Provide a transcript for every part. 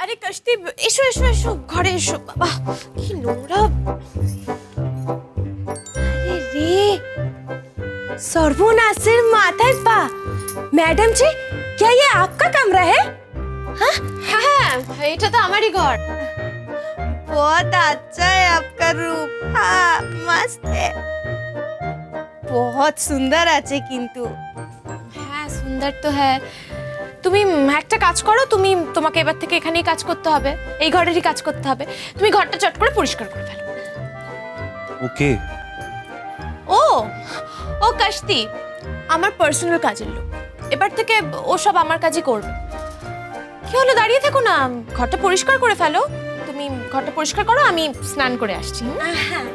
আরে কাশতি, এসো এসো এসো, ঘরে এসো। বাবা কি নোংরা। अरे रे, सर्वनाशेर माथाয় পা। मैडम जी, क्या ये आपका कमरा है? हाँ हाँ, এটা তো আমারই ঘর। बहुत अच्छा है आपका रूम। हाँ, मस्त है। बहुत सुंदर আছে কিন্তু। হ্যাঁ সুন্দর তো হ্যাঁ। তুমি একটা কাজ করো, তোমাকে এবার থেকে এখানেই কাজ করতে হবে, এই ঘরেরই কাজ করতে হবে। তুমি ঘরটা চট করে পরিষ্কার করে ফেলো। ওকে। ও ও কাশতি আমার পার্সোনাল কাজের লোক, এবার থেকে ও সব আমার কাজই করবে। কি হলো, দাঁড়িয়ে থেকো না, ঘরটা পরিষ্কার করে ফেলো। তুমি ঘরটা পরিষ্কার করো, আমি স্নান করে আসছি। হ্যাঁ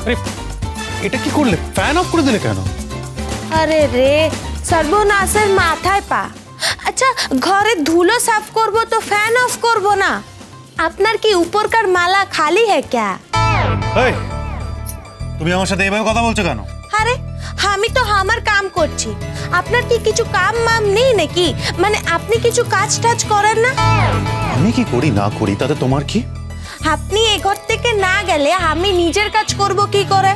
আরে এটা কি করলে? ফ্যান অফ করে দিলে কেন? আরে রে, সর্বনাশের মাথায় পা। আচ্ছা ঘরে ধুলো সাফ করব তো ফ্যান অফ করব না? আপনার কি উপরকার মালা খালি है क्या? এই তুমি আমার সাথে এইভাবে কথা বলছো কেন? আরে আমি তো আমার কাম করছি, আপনার কি কিছু কাম মাম নেই নাকি? মানে আপনি কিছু কাজ টাজ করেন না? আমি কি করি না করি তাতে তোমার কি? আপনি এই ঘর থেকে না গেলে আমি নিজের কাজ করব কি করে?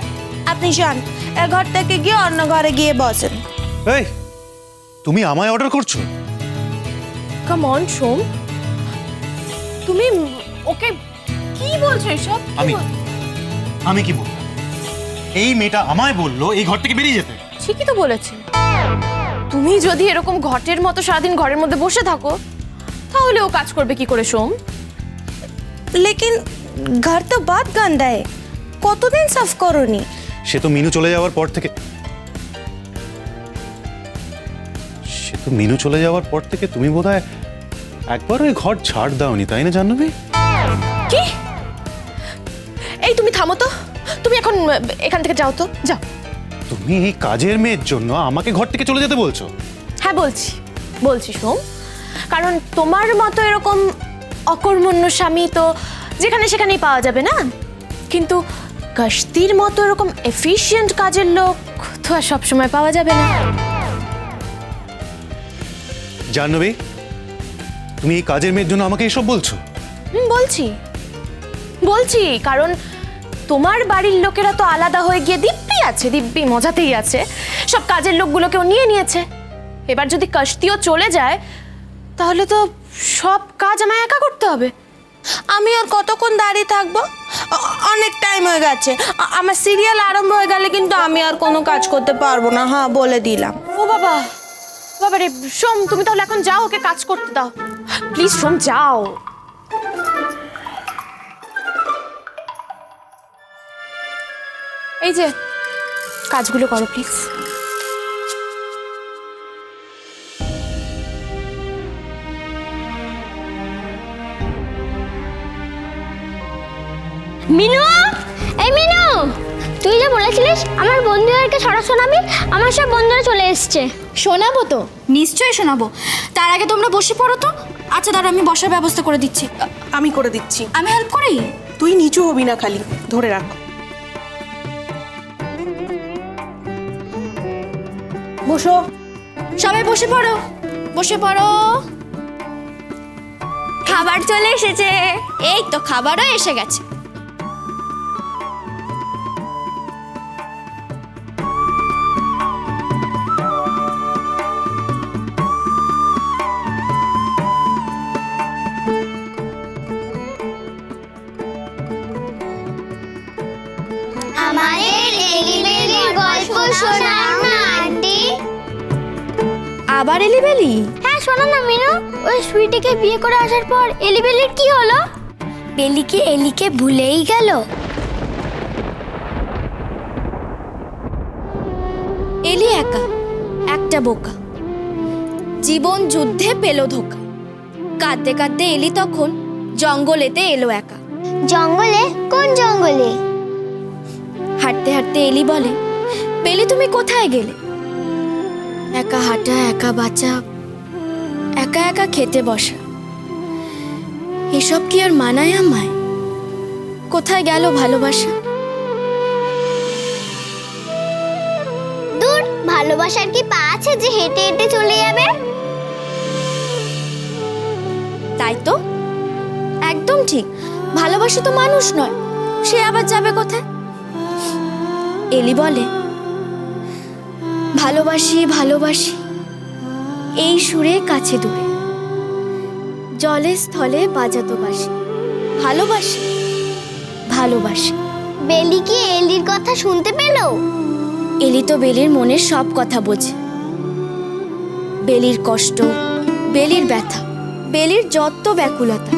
আপনি যান, এই ঘর থেকে গিয়ে অন্য ঘরে গিয়ে বসেন। এই তুমি আমায় অর্ডার করছো? কাম অন সোম, তুমি ওকে কি বলছো এসব? আমি কি বললাম? এই মেয়েটা আমায় বললো এই ঘর থেকে বেরিয়ে যেতে। ঠিকই তো বলেছে। তুমি যদি এরকম ঘটের মতো সারাদিন ঘরের মধ্যে বসে থাকো তাহলে ও কাজ করবে কি করে সোম? लेकिन घर तो बहुत गंदा है, কতদিন সাফ করনি? সে তো মিনু চলে যাওয়ার পর থেকে তুমি বোধহয় একবার ওই ঘর ছাড় দাওনি, তাই না জাহ্নবী? কি? এই তুমি থামো তো, তুমি এখন এখান থেকে যাও তো, যাও। তুমি এই কাজের মেয়ের জন্য আমাকে ঘর থেকে চলে যেতে বলছো? হ্যাঁ বলছি সোম, কারণ তোমার মতো এরকম অকর্মণ্য স্বামী তো যেখানে সেখানেই পাওয়া যাবে না, কিন্তু কাশতির মতো এরকম এফিশিয়েন্ট কাজের লোক তো আর সবসময় পাওয়া যাবে না। জাহ্নবী, তুমি এই কাজের মেয়ের জন্য আমাকে এসব বলছো? বলছি কারণ তোমার বাড়ির লোকেরা তো আলাদা হয়ে গিয়ে দিব্যি মজাতেই আছে, সব কাজের লোকগুলোকেও নিয়ে নিয়েছে। এবার যদি কাশতিও চলে যায় তাহলে তো সব কাজ আমায় একা করতে হবে। আমি আর কতক্ষণ দাঁড়িয়ে থাকবো? অনেক টাইম হয়ে গেছে, আমার সিরিয়াল আরম্ভ হয়ে গেলে কিন্তু আমি আর কোনো কাজ করতে পারবো না, হ্যাঁ বলে দিলাম। ও বাবা রে সোম, তুমি তাহলে এখন যাও, ওকে কাজ করতে দাও প্লিজ। সোম যাও। এই যে কাজগুলো করো প্লিজ। মিনু, এই মিনু, তুই যে বলেছিলিস আমার বন্ধুদেরকে ছড়া শোনাবি, আমার সব বন্ধুরা চলে এসছে। শোনাবো তো, নিশ্চয়ই শোনাবো। তার আগে তোমরা বসে পড়ো তো। আচ্ছা দাঁড়া, আমি বসার ব্যবস্থা করে দিচ্ছি। আমি করে দিচ্ছি। আমি হেল্প করি? তুই নিচু হবি না, খালি ধরে রাখ। বসো, সবাই বসে পড়ো, বসে পড়ো। খাবার চলে এসেছে। এই তো খাবারও এসে গেছে। আমাদের এলিবেলির গল্প শোনাও না আন্টি। আবার এলিবেলি? হ্যাঁ শোনো না মিনু, ওই সুইটিকে বিয়ে করে আসার পর এলিবেলির কি হলো? বেলিকে এলিকে ভুলেই গেল। এলি একা, একটা বোকা, জীবন যুদ্ধে পেল ধোকা। কাঁদতে কাঁদতে এলি তখন জঙ্গলেতে এলো একা। জঙ্গলে? কোন জঙ্গলে? হাঁটতে হাঁটতে এলি বলে, বেলি তুমি কোথায় গেলে? একা হাঁটা, একা বাঁচা, একা একা খেতে বসা, এসব কি আর মানায় আমায়? কোথায় গেল ভালোবাসা? দূর, ভালোবাসার কি পা আছে যে হেঁটে হেঁটে চলে যাবে? তাই তো, একদম ঠিক। ভালোবাসা তো মানুষ নয়, সে আবার যাবে কোথায়? এলি বলে, ভালোবাসি ভালোবাসি এই সুরে কাছে দূরে, জলে স্থলে বাজাতো বাসি, ভালোবাসি ভালোবাসি। বেলি কি এলির কথা শুনতে পেল? এলি তো বেলির মনের সব কথা বোঝে। বেলির কষ্ট, বেলির ব্যথা, বেলির যত ব্যাকুলতা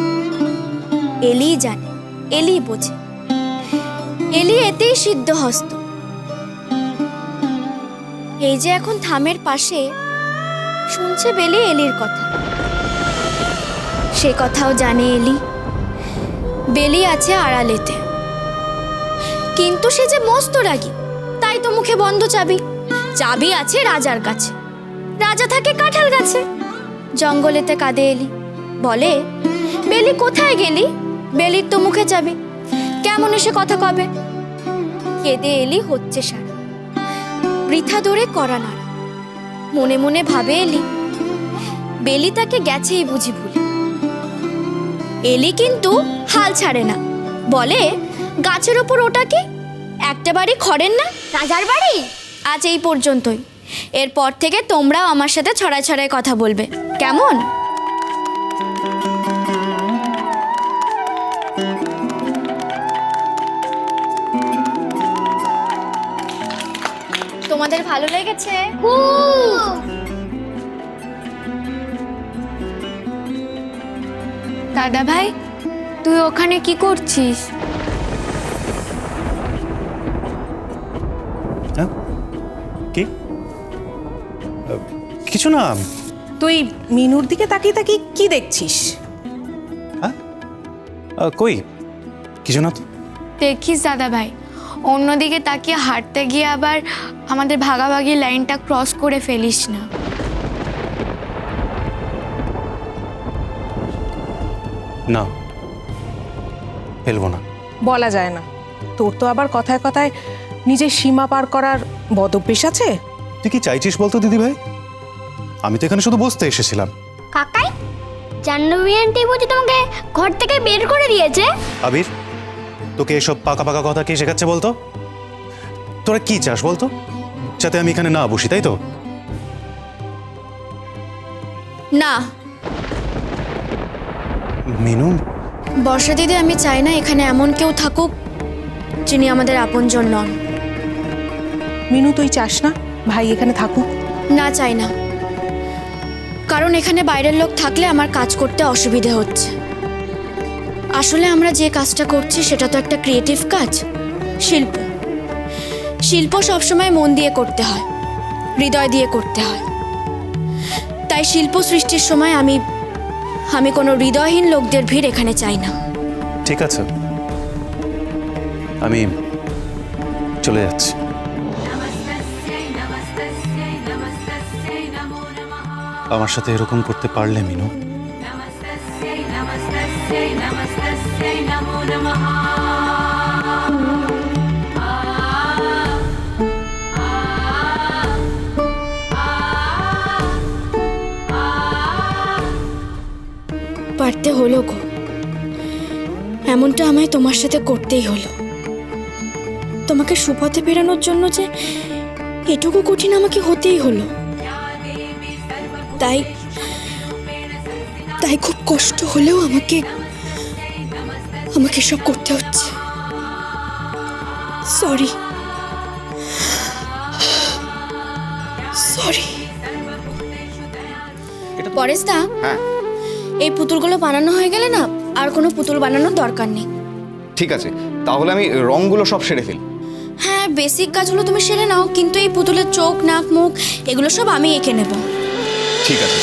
এলি জানে, এলি বোঝে। এলি এতেই সিদ্ধহস্ত। এই যে এখন থামের পাশে শুনছে বেলি এলির কথা, সে কথাও জানে এলি। বেলি আছে আড়ালেতে, কিন্তু সে যে মস্ত রাগী, তাই তো মুখে বন্ধ চাবি। চাবি আছে রাজার কাছে, রাজা থাকে কাঁঠাল গাছে। জঙ্গলেতে কাঁদে এলি, বলে, বেলি কোথায় গেলি? বেলির তো মুখে চাবি, কেমন এসে কথা কবে? কেঁদে এলি হচ্ছে সারা, বৃথা দৌড়ে করা নাড়া। মনে মনে ভাবে এলি, বেলি তাকে গেছেই বুঝি ভুলে। এলি কিন্তু হাল ছাড়ে না, বলে, গাছের ওপর ওটা কি? একটা বাড়ি খড়ের না? রাজার বাড়ি? আজ এই পর্যন্তই। এরপর থেকে তোমরাও আমার সাথে ছড়ায় ছড়ায় কথা বলবে, কেমন? তোমাদের ভালো লেগেছে? খুব। দাদা ভাই, তুই ওখানে কি করছিস? হ্যাঁ কি? কিছু না। তুই মিনুর দিকে তাকিয়ে তাকিয়ে কি দেখছিস? হ্যাঁ কই কিছু না তো। দেখিস দাদা ভাই, অন্যদিকে তাকিয়ে হাঁটতে গিয়ে আবার আমাদের ভাগাভাগি লাইনটা ক্রস করে ফেলিস না। না, ফেলবো না। বলা যায় না, তোর তো আবার কথায় কথায় নিজের সীমা পার করার বদভ্যাস আছে। তুই কি চাইছিস বলতো দিদি ভাই? আমি তো এখানে শুধু বসতে এসেছিলাম। কাকাই, জাহ্নবী আন্টি বুঝি তোমাকে ঘর থেকে বের করে দিয়েছে? আবির, তোকে এসব পাকা পাকা কথা কে শেখাচ্ছে বলতো? তোরা কি চাস বলতো? যাতে আমি এখানে না বসি, তাই তো? না মিনু, বর্ষা দিদি, আমি চাই না এখানে এমন কেউ থাকুক যিনি আমাদের আপনজন নন। মিনু, তুই চাস না ভাই এখানে থাকুক? না, চাই না। কারণ এখানে বাইরের লোক থাকলে আমার কাজ করতে অসুবিধে হচ্ছে। আসলে আমরা যে কাজটা করছি সেটা তো একটা ক্রিয়েটিভ কাজ, শিল্প। শিল্প সবসময় মন দিয়ে করতে হয়, হৃদয় দিয়ে করতে হয়। তাই শিল্প সৃষ্টির সময় আমি কোনো হৃদয়হীন লোকদের ভিড় এখানে চাই না। ঠিক আছে, আমি চলে যাচ্ছি। আমার সাথে এরকম করতে পারলে মিনু? পারতে হলো গো, এমনটা আমায় তোমার সাথে করতেই হলো। তোমাকে সুপথে ফেরানোর জন্য যে এটুকু কঠিন আমাকে হতেই হলো। তাই তাই খুব কষ্ট হলেও আমাকে সব করতে হচ্ছে। Sorry sorry. পরেশদা, হ্যাঁ এই পুতুলগুলো বানানো হয়ে গেলে না আর কোনো পুতুল বানানোর দরকার নেই। ঠিক আছে, তাহলে আমি রংগুলো সব সেরে ফেলি। হ্যাঁ, বেসিক কাজগুলো তুমি সেরে নাও, কিন্তু এই পুতুলের চোখ, নাক, মুখ এগুলো সব আমি এঁকে নেব। ঠিক আছে।